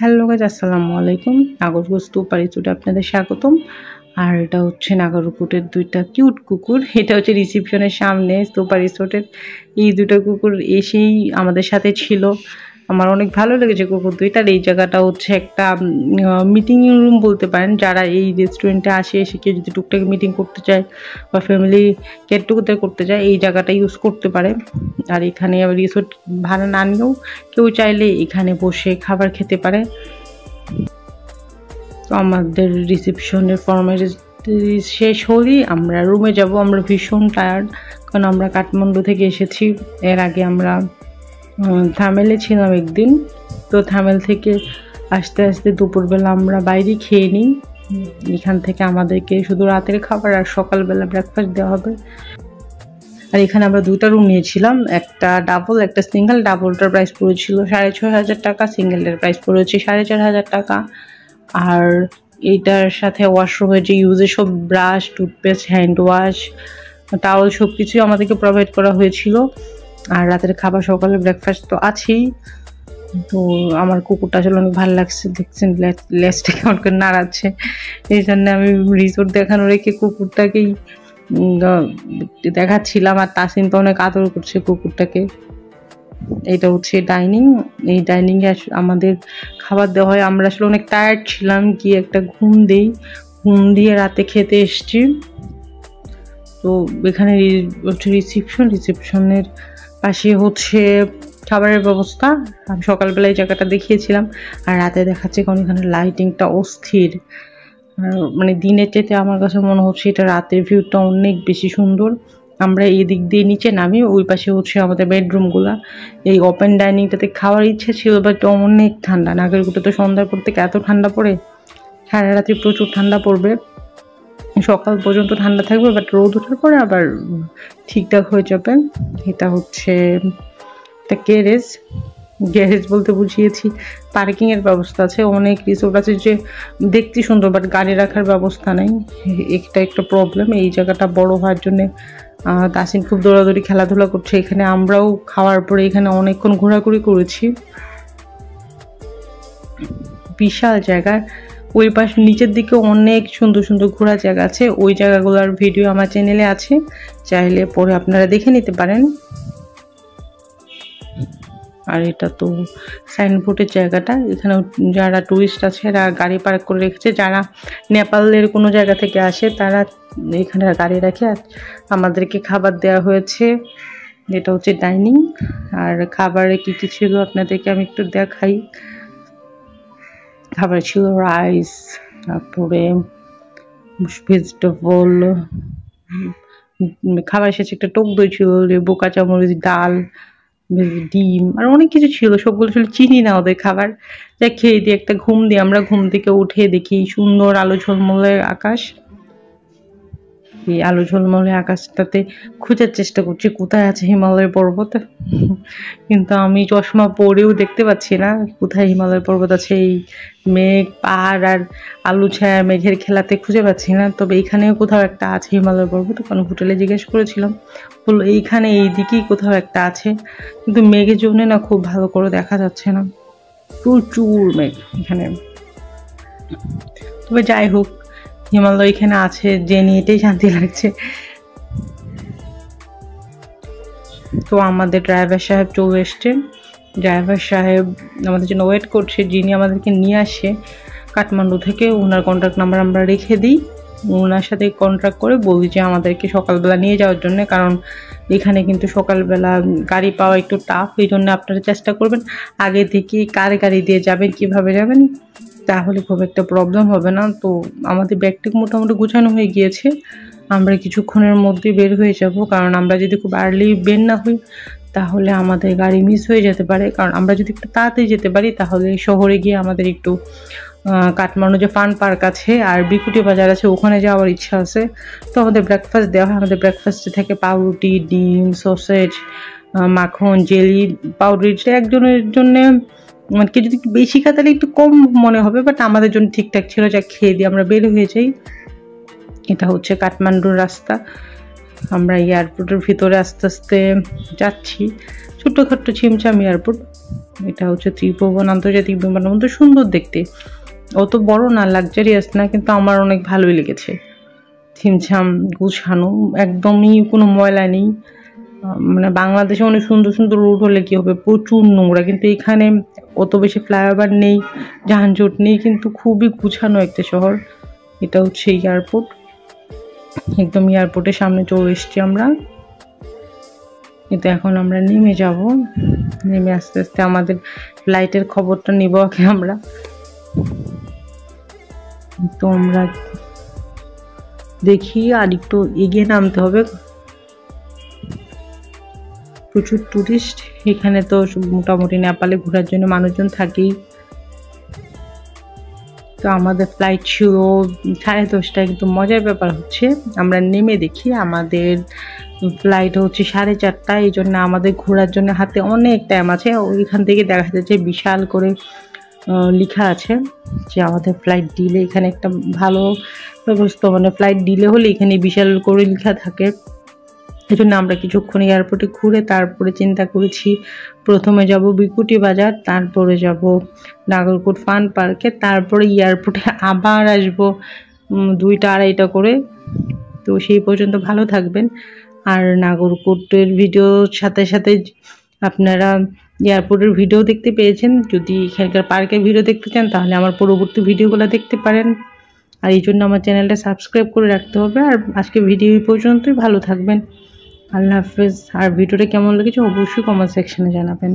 Hello guys, আসসালামু আলাইকুম। নাগরপুর স্তূপা রিসোর্টে আপনাদের স্বাগতম। আর এটা হচ্ছে নাগরপুরের দুইটা কিউট কুকুর। এটা হচ্ছে রিসেপশনের সামনে স্তূপা রিসোর্টের। এই দুটো কুকুর এসেই আমাদের সাথে ছিল। আমার অনেক ভালো লেগেছে কুকুর দুইটার। এই জায়গাটা হচ্ছে একটা মিটিং রুম বলতে পারেন। যারা এই রেস্টুরেন্টে আসে, এসে কেউ যদি টুকটাক মিটিং করতে চায় বা ফ্যামিলি গেট টুগেদার করতে চায়, এই জায়গাটা ইউজ করতে পারে। আর এখানে আবার রিসোর্ট ভাড়া না নিয়েও কেউ চাইলে এখানে বসে খাবার খেতে পারে। তো আমাদের রিসেপশনের ফর্মালিটি শেষ হলেই আমরা রুমে যাব। আমরা ভীষণ টায়ার্ড, কারণ আমরা কাঠমান্ডু থেকে এসেছি। এর আগে আমরা থামেলে ছিলাম একদিন। তো থামেল থেকে আস্তে আস্তে দুপুরবেলা আমরা বাইরে খেয়ে নিই। এখান থেকে আমাদেরকে শুধু রাতের খাবার আর সকালবেলা ব্রেকফাস্ট দেওয়া হবে। আর এখানে আমরা দুইটা রুম নিয়েছিলাম, একটা ডাবল একটা সিঙ্গেল। ডাবলটার প্রাইস পড়েছিল 6,500 টাকা, সিঙ্গেলটার প্রাইস পড়েছে 4,500 টাকা। আর এইটার সাথে ওয়াশরুমের যে ইউজের সব brush, toothpaste, hand wash, towel সব কিছুই আমাদেরকে প্রোভাইড করা হয়েছিল। আর রাতের খাবার, সকালে ব্রেকফাস্ট তো আছেই। তো আমার কুকুরটা আসলে অনেক ভালো লাগছে, দেখছেন লেজটা কেমন করে নাড়াচ্ছে। এই জন্য আমি রিসোর্ট দেখানো রেখে কুকুরটাকেই দেখাচ্ছিলাম। আর তাসিন তো অনেক আদর করছে কুকুরটাকে। এটা হচ্ছে ডাইনিং। এই ডাইনিং এ আমাদের খাবার দেওয়া হয়। আমরা আসলে অনেক টায়ার্ড ছিলাম, গিয়ে একটা ঘুম দিয়ে রাতে খেতে এসছি। তো এখানে হচ্ছে রিসেপশনের পাশে হচ্ছে খাবারের ব্যবস্থা। আমি সকালবেলায় এই জায়গাটা দেখিয়েছিলাম, আর রাতে দেখাচ্ছে কারণ এখানে লাইটিংটা অস্থির। মানে দিনের চেয়ে আমার কাছে মনে হচ্ছে এটা রাতের ভিউটা অনেক বেশি সুন্দর। আমরা এই দিক দিয়ে নিচে নামি, ওই পাশে হচ্ছে আমাদের বেডরুমগুলা। এই ওপেন ডাইনিংটাতে খাওয়ার ইচ্ছে ছিল, বাট অনেক ঠান্ডা। নাগরপুরে তো সন্ধ্যার পর থেকে এত ঠান্ডা পড়ে, সারা রাত্রি প্রচুর ঠান্ডা পড়বে, সকাল পর্যন্ত ঠান্ডা থাকবে, বাট রোদ ওঠার পরে আবার ঠিকঠাক হয়ে যাবে। এটা হচ্ছে একটা গ্যারেজ বলতে বুঝিয়েছি। পার্কিং এর ব্যবস্থা আছে, অনেক রিসোর্ট আছে যে দেখতে সুন্দর, বাট গাড়ি রাখার ব্যবস্থা নেই। এটা একটা প্রবলেম। এই জায়গাটা বড় হওয়ার জন্য তাসিন খুব দৌড়াদৌড়ি খেলাধুলা করছে এখানে। আমরাও খাওয়ার পরে এখানে অনেকক্ষণ ঘোরাঘুরি করেছি। বিশাল জায়গা। ওই পাশে নিচের দিকে অনেক সুন্দর সুন্দর ঘোরার জায়গা আছে। ওই জায়গাগুলোর ভিডিও আমার চ্যানেলে আছে, চাইলে পরে আপনারা দেখে নিতে পারেন। আর এটা তো সাইনবোর্ডের জায়গাটা। এখানে যারা টুরিস্ট আছে এরা গাড়ি পার্ক করে রেখেছে। যারা নেপালের কোনো জায়গা থেকে আসে তারা এখানে গাড়ি রাখে। আর আমাদেরকে খাবার দেওয়া হয়েছে। এটা হচ্ছে ডাইনিং। আর খাবারে কি কি ছিল আপনাদেরকে আমি একটু দেখাই। খাবার ছিল রাইস, তারপরে ভেজিটেবল, খাবার শেষে একটা টক দই ছিল, লেবু, কাঁচামরিচ, ডাল, ডিম, আর অনেক কিছু ছিল। সবগুলো আসলে চিনি না ওদের খাবার। যা খেয়ে দিয়ে একটা ঘুম দিয়ে আমরা ঘুম থেকে উঠে দেখি সুন্দর আলো ঝলমলে আকাশ। এই আলো ঝলমলে আকাশটাতে খোঁজার চেষ্টা করছি কোথায় আছে হিমালয়ের পর্বত, কিন্তু আমি চশমা পরেও দেখতে পাচ্ছি না কোথায় হিমালয়ের পর্বত আছে। এই মেঘ, পাহাড় আর আলু ছায়া মেঘের খেলাতে খুঁজে পাচ্ছি না। তবে এইখানেও কোথাও একটা আছে হিমালয়ের পর্বত, কারণ হোটেলে জিজ্ঞেস করেছিলাম, বললো এইখানে এই দিকেই কোথাও একটা আছে, কিন্তু মেঘের জন্য না খুব ভালো করে দেখা যাচ্ছে না, প্রচুর মেঘ এখানে। তবে যাই হোক, হিমালয় এখানে আছে জেনে এটাই শান্তি লাগছে। তো আমাদের ড্রাইভার সাহেব চলে এসছে। ড্রাইভার সাহেব আমাদের জন্য ওয়েট করছে, যিনি আমাদেরকে নিয়ে আসে কাঠমান্ডু থেকে। ওনার কন্ট্যাক্ট নাম্বার আমরা রেখে দিই, ওনার সাথে কন্ট্যাক্ট করে বলি যে আমাদেরকে সকালবেলা নিয়ে যাওয়ার জন্য, কারণ এখানে কিন্তু সকালবেলা গাড়ি পাওয়া একটু টাফ। এই জন্য আপনারা চেষ্টা করবেন আগে থেকে কার গাড়ি দিয়ে যাবেন, কিভাবে যাবেন, তাহলে খুব একটা প্রবলেম হবে না। তো আমাদের ব্যাগটা মোটামুটি গুছানো হয়ে গিয়েছে, আমরা কিছুক্ষণের মধ্যে বের হয়ে যাব। কারণ আমরা যদি খুব আর্লি বের না হই তাহলে আমাদের গাড়ি মিস হয়ে যেতে পারে। কারণ আমরা যদি একটু তাড়াতাড়ি যেতে পারি তাহলে শহরে গিয়ে আমাদের একটু কাঠমান্ডু যে ফান পার্ক আছে আর বিকুটি বাজার আছে ওখানে যাওয়ার ইচ্ছা আছে। তো আমাদের ব্রেকফাস্ট দেওয়া হয়। আমাদের ব্রেকফাস্টে থাকে পাউরুটি, ডিম, সসেজ, মাখন, জেলি। পাউরুটিটা একজনের জন্য মানে কেউ যদি বেশি খায় তাহলে একটু কম মনে হবে, বাট আমাদের জন্য ঠিকঠাক ছিল, যা খেয়ে দিয়ে আমরা বের হয়ে যাই। এটা হচ্ছে কাঠমান্ডুর রাস্তা। আমরা এয়ারপোর্টের ভিতরে আস্তে আস্তে যাচ্ছি। ছোট্টখাট্ট ছিমছাম এয়ারপোর্ট। এটা হচ্ছে ত্রিভুবন আন্তর্জাতিক বিমানবন্দর, সুন্দর দেখতে, অত বড় না, লাক্সারিয়াস না, কিন্তু আমার অনেক ভালোই লেগেছে। ছিমছাম গুছানো, একদমই কোনো ময়লা নেই। মানে বাংলাদেশে অনেক সুন্দর সুন্দর রোড হলে কি হবে, প্রচুর নোংরা, কিন্তু এখানে অত বেশি ফ্লাইওভার নেই, যানজট নেই, কিন্তু খুবই গুছানো একটা শহর। এটা হচ্ছে এয়ারপোর্ট, একদম এয়ারপোর্টের সামনে চলে এসছি আমরা। কিন্তু এখন আমরা নেমে যাব, নেমে আস্তে আস্তে আমাদের ফ্লাইটের খবরটা নিব আগে আমরা। তো আমরা দেখি আর একটু এগিয়ে নামতে হবে। প্রচুর টুরিস্ট এখানে, তো মোটামুটি নেপালে ঘোরার জন্য মানুষজন থাকেই। তো আমাদের ফ্লাইট ছিল 10:30টায়, কিন্তু মজার ব্যাপার হচ্ছে আমরা নেমে দেখি আমাদের ফ্লাইট হচ্ছে 4:30টায়। এই জন্য আমাদের ঘোরার জন্য হাতে অনেক টাইম আছে। ওইখান থেকে দেখা যাচ্ছে বিশাল করে লেখা আছে যে আমাদের ফ্লাইট ডিলে। এখানে একটা ভালো ব্যবস্থা, মানে ফ্লাইট ডিলে হলে এখানে বিশাল করে লেখা থাকে। এই জন্য আমরা কিছুক্ষণ এয়ারপোর্টে ঘুরে তারপরে চিন্তা করেছি প্রথমে যাব বিকুটি বাজার, তারপরে যাব নাগরকোট ফান পার্কে, তারপরে এয়ারপোর্টে আবার আসবো 2টা-2:30 করে। তো সেই পর্যন্ত ভালো থাকবেন। আর নাগরকোটের ভিডিওর সাথে সাথে আপনারা এয়ারপোর্টের ভিডিও দেখতে পেয়েছেন। যদি এখানকার পার্কের ভিডিও দেখতে চান তাহলে আমার পরবর্তী ভিডিওগুলো দেখতে পারেন। আর এই জন্য আমার চ্যানেলটা সাবস্ক্রাইব করে রাখতে হবে। আর আজকে ভিডিও এই পর্যন্তই, ভালো থাকবেন, আল্লাহ হাফেজ। আর ভিডিওটা কেমন লেগেছে অবশ্যই কমেন্ট সেকশনে জানাবেন।